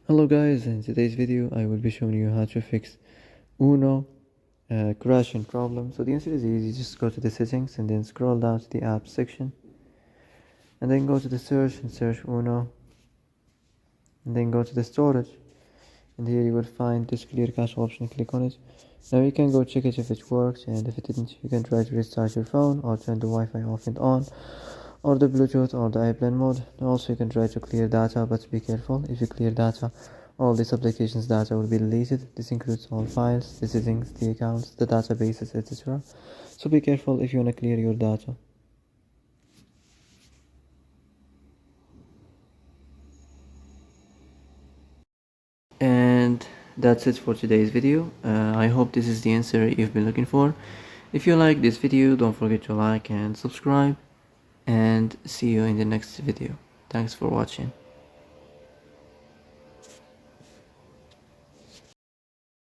Hello guys, in today's video I will be showing you how to fix Uno crashing problem. So the answer is easy. Just go to the settings and then scroll down to the apps section and then go to the search and search Uno and then go to the storage, and here you will find this clear cache option. Click on it. Now you can go check it if it works, and if it didn't you can try to restart your phone or turn the Wi-Fi off and on, or the Bluetooth or the airplane mode. Also you can try to clear data, but be careful. If you clear data, all this application's data will be deleted. This includes all files, the settings, the accounts, the databases, etc. So be careful if you want to clear your data. And that's it for today's video. I hope this is the answer you've been looking for. If you like this video, don't forget to like and subscribe, and see you in the next video. Thanks for watching.